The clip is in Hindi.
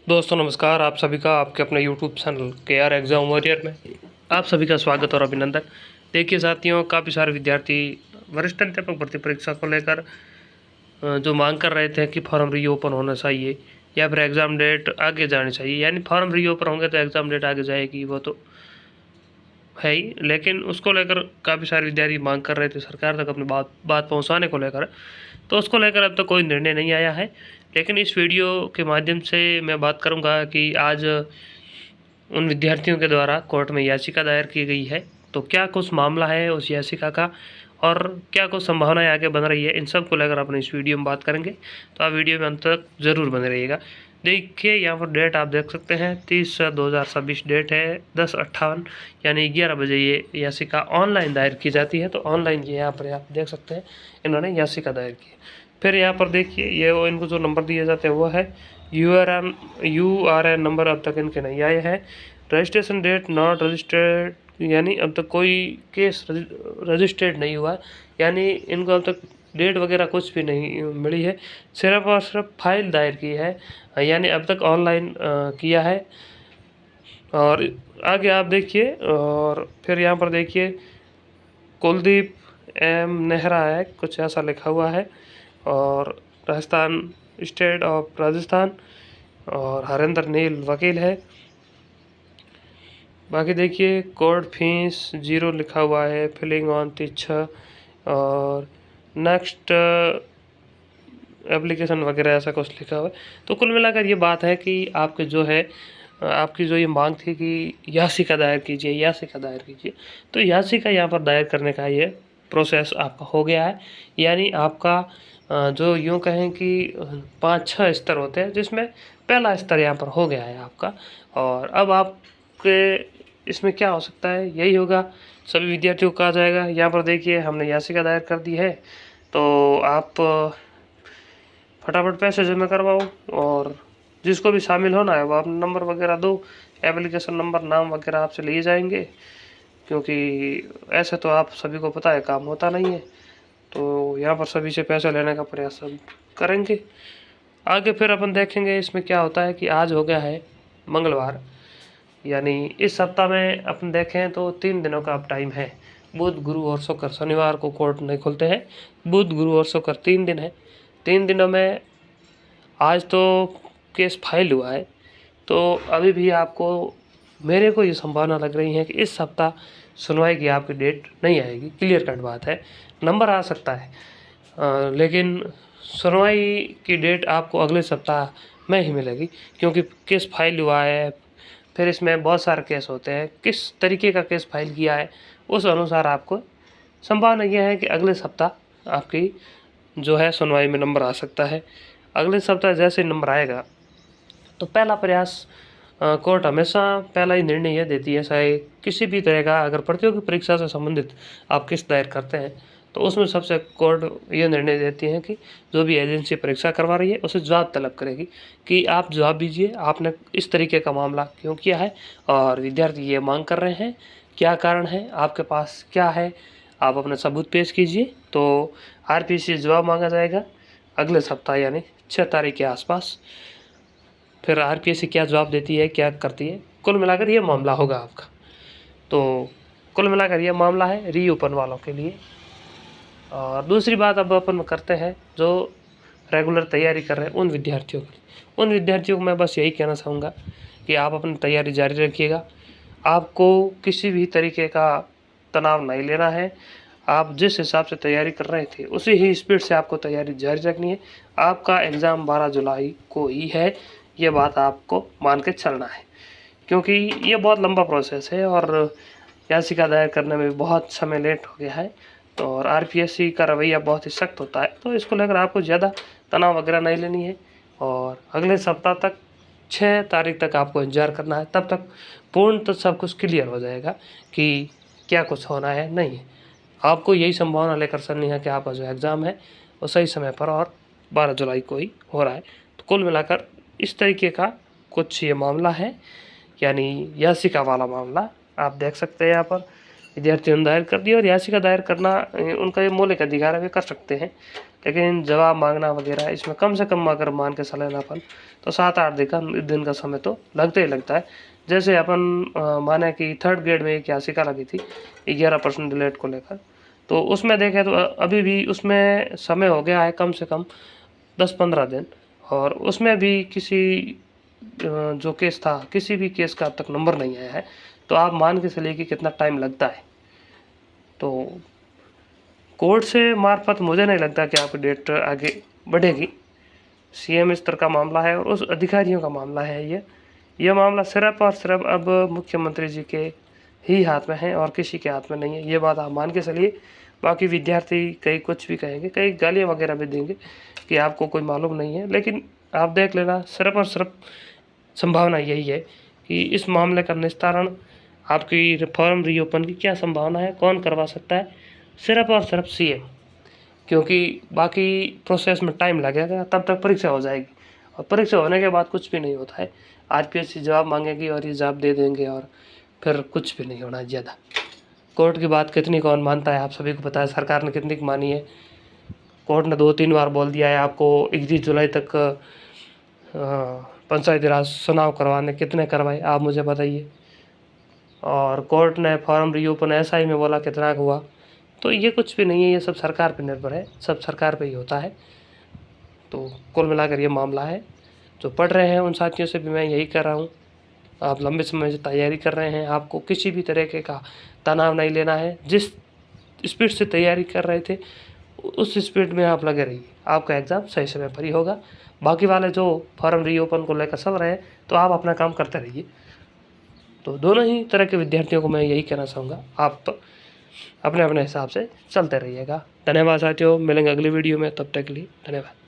दोस्तों नमस्कार। आप सभी का आपके अपने YouTube channel KR exam warrior में आप सभी का स्वागत और अभिनंदन। देखिए साथियों, काफ़ी सारे विद्यार्थी वरिष्ठ अध्यापक भर्ती परीक्षा को लेकर जो मांग कर रहे थे कि फॉर्म रीओपन होना चाहिए या फिर एग्ज़ाम डेट आगे जानी चाहिए, यानी फॉर्म रीओपन होंगे तो एग्ज़ाम डेट आगे जाएगी, वो तो है ही। लेकिन उसको लेकर काफ़ी सारे विद्यार्थी मांग कर रहे थे सरकार तक अपनी बात पहुंचाने को लेकर, तो उसको लेकर अब तक कोई निर्णय नहीं आया है। लेकिन इस वीडियो के माध्यम से मैं बात करूंगा कि आज उन विद्यार्थियों के द्वारा कोर्ट में याचिका दायर की गई है, तो क्या कुछ मामला है उस याचिका का और क्या कुछ संभावनाएं आगे बन रही है, इन सब को लेकर अपने इस वीडियो में बात करेंगे। तो आप वीडियो में अंत तक ज़रूर बने रहिएगा। देखिए यहाँ पर डेट आप देख सकते हैं 30/2026 डेट है 10:58, यानी 11 बजे ये याचिका ऑनलाइन दायर की जाती है। तो ऑनलाइन ये यहाँ पर आप देख सकते हैं इन्होंने याचिका दायर की है। फिर यहाँ पर देखिए ये वो इनको जो नंबर दिए जाते हैं वो है URN नंबर अब तक इनके नहीं आए हैं। रजिस्ट्रेशन डेट नॉट रजिस्टर्ड, यानी अब तक कोई केस रजिस्टर्ड नहीं हुआ, यानी इनको अब तक डेट वगैरह कुछ भी नहीं मिली है। सिर्फ और सिर्फ फाइल दायर की है, यानी अब तक ऑनलाइन किया है। और आगे आप देखिए, और फिर यहाँ पर देखिए कुलदीप M नेहरा है, कुछ ऐसा लिखा हुआ है, और राजस्थान स्टेट ऑफ राजस्थान, और हरेंद्र नील वकील है। बाकी देखिए कोर्ट फीस 0 लिखा हुआ है, फिलिंग ऑन 6, और नेक्स्ट एप्लीकेशन वगैरह ऐसा कुछ लिखा हुआ है। तो कुल मिलाकर ये बात है कि आपके जो है आपकी जो ये मांग थी कि याचिका दायर कीजिए, याचिका दायर कीजिए, तो याचिका यहाँ पर दायर करने का ये प्रोसेस आपका हो गया है। यानी आपका जो यूँ कहें कि 5-6 स्तर होते हैं, जिसमें पहला स्तर यहाँ पर हो गया है आपका। और अब आपके इसमें क्या हो सकता है, यही होगा, सभी विद्यार्थियों को कहा जाएगा यहाँ पर देखिए हमने याचिका दायर कर दी है, तो आप फटाफट पैसे जमा करवाओ, और जिसको भी शामिल होना है वो आप नंबर वगैरह दो, एप्लीकेशन नंबर नाम वगैरह आपसे लिए जाएंगे, क्योंकि ऐसे तो आप सभी को पता है काम होता नहीं है। तो यहाँ पर सभी से पैसा लेने का प्रयास हम करेंगे। आगे फिर अपन देखेंगे इसमें क्या होता है कि आज हो गया है मंगलवार, यानी इस सप्ताह में अपन देखें तो 3 दिनों का अब टाइम है। बुध गुरु और शुक्र, शनिवार को कोर्ट नहीं खुलते हैं। बुध गुरु और शुक्र 3 दिन है। 3 दिनों में आज तो केस फाइल हुआ है, तो अभी भी आपको, मेरे को ये संभावना लग रही है कि इस सप्ताह सुनवाई की आपकी डेट नहीं आएगी। क्लियर कट बात है, नंबर आ सकता है, लेकिन सुनवाई की डेट आपको अगले सप्ताह में ही मिलेगी, क्योंकि केस फाइल हुआ है। फिर इसमें बहुत सारे केस होते हैं, किस तरीके का केस फाइल किया है उस अनुसार आपको संभावना यह है कि अगले सप्ताह आपकी जो है सुनवाई में नंबर आ सकता है। अगले सप्ताह जैसे नंबर आएगा तो पहला प्रयास, कोर्ट हमेशा पहला ही निर्णय यह देती है, चाहे किसी भी तरह का अगर प्रतियोगी परीक्षा से संबंधित आप केस दायर करते हैं, तो उसमें सबसे कोर्ट ये निर्णय देती है कि जो भी एजेंसी परीक्षा करवा रही है उसे जवाब तलब करेगी कि आप जवाब दीजिए, आपने इस तरीके का मामला क्यों किया है, और विद्यार्थी ये मांग कर रहे हैं, क्या कारण है, आपके पास क्या है, आप अपना सबूत पेश कीजिए। तो RPSC से जवाब मांगा जाएगा अगले सप्ताह, यानी 6 तारीख के आसपास। फिर RPSC क्या जवाब देती है, क्या करती है, कुल मिलाकर ये मामला होगा आपका। तो कुल मिलाकर ये मामला है रीओपन वालों के लिए। और दूसरी बात अब अपन करते हैं जो रेगुलर तैयारी कर रहे हैं उन विद्यार्थियों के लिए। उन विद्यार्थियों को मैं बस यही कहना चाहूँगा कि आप अपनी तैयारी जारी रखिएगा। आपको किसी भी तरीके का तनाव नहीं लेना है। आप जिस हिसाब से तैयारी कर रहे थे उसी ही स्पीड से आपको तैयारी जारी रखनी है। आपका एग्ज़ाम 12 जुलाई को ही है, ये बात आपको मान के चलना है, क्योंकि ये बहुत लंबा प्रोसेस है और याचिका दायर करने में बहुत समय लेट हो गया है। तो और RPSC का रवैया बहुत ही सख्त होता है, तो इसको लेकर आपको ज़्यादा तनाव वगैरह नहीं लेनी है। और अगले सप्ताह तक 6 तारीख तक आपको इंतजार करना है, तब तक पूर्ण तो सब कुछ क्लियर हो जाएगा कि क्या कुछ होना है नहीं है। आपको यही संभावना लेकर चलनी है कि आपका जो एग्ज़ाम है वो सही समय पर और 12 जुलाई को ही हो रहा है। तो कुल मिलाकर इस तरीके का कुछ ये मामला है, यानी याचिका वाला मामला आप देख सकते हैं। यहाँ पर विद्यार्थियों ने दायर कर दिया, और याचिका दायर करना उनका ये मौलिक अधिकार है, वे कर सकते हैं। लेकिन जवाब मांगना वगैरह इसमें कम से कम अगर मान के चलें अपन तो 7-8 दिन का समय तो लगता ही लगता है। जैसे अपन माने कि थर्ड ग्रेड में एक याचिका लगी थी 11% डिलेट को लेकर, तो उसमें देखें तो अभी भी उसमें समय हो गया है कम से कम 10-15 दिन, और उसमें भी किसी जो केस था किसी भी केस का अब तक नंबर नहीं आया है। तो आप मान के चलिए कि कितना टाइम लगता है। तो कोर्ट से मार्फत मुझे नहीं लगता कि आपकी डेट आगे बढ़ेगी। सीएम स्तर का मामला है और उस अधिकारियों का मामला है ये मामला सिर्फ और सिर्फ अब मुख्यमंत्री जी के ही हाथ में है और किसी के हाथ में नहीं है। ये बात आप मान के चलिए। बाकी विद्यार्थी कई कुछ भी कहेंगे, कई गालियाँ वगैरह भी देंगे कि आपको कोई मालूम नहीं है, लेकिन आप देख लेना सिर्फ और सिर्फ संभावना यही है कि इस मामले का निस्तारण आपकी फॉर्म रीओपन की क्या संभावना है, कौन करवा सकता है, सिर्फ और सिर्फ सीएम। क्योंकि बाकी प्रोसेस में टाइम लगेगा, तब तक परीक्षा हो जाएगी और परीक्षा होने के बाद कुछ भी नहीं होता है। आरपीएससी जवाब मांगेगी और ये जवाब दे देंगे और फिर कुछ भी नहीं होना ज़्यादा। कोर्ट की बात कितनी कौन मानता है, आप सभी को पता है। सरकार ने कितनी मानी है, कोर्ट ने 2-3 बार बोल दिया है आपको 31 जुलाई तक पंचायती राज चुनाव करवाने, कितने करवाए आप मुझे बताइए। और कोर्ट ने फॉर्म रीओपन एसआई में बोला कितना हुआ। तो ये कुछ भी नहीं है, ये सब सरकार पर निर्भर है, सब सरकार पे ही होता है। तो कुल मिलाकर ये मामला है। जो पढ़ रहे हैं उन साथियों से भी मैं यही कर रहा हूँ, आप लंबे समय से तैयारी कर रहे हैं, आपको किसी भी तरीके का तनाव नहीं लेना है। जिस स्पीड से तैयारी कर रहे थे उस स्पीड में आप लगे रहिए, आपका एग्ज़ाम सही समय पर ही होगा। बाकी वाले जो फॉर्म रीओपन को लेकर चल रहे हैं तो आप अपना काम करते रहिए। तो दोनों ही तरह के विद्यार्थियों को मैं यही कहना चाहूँगा, आप अपने अपने हिसाब से चलते रहिएगा। धन्यवाद साथियों, मिलेंगे अगली वीडियो में, तब तक के लिए धन्यवाद।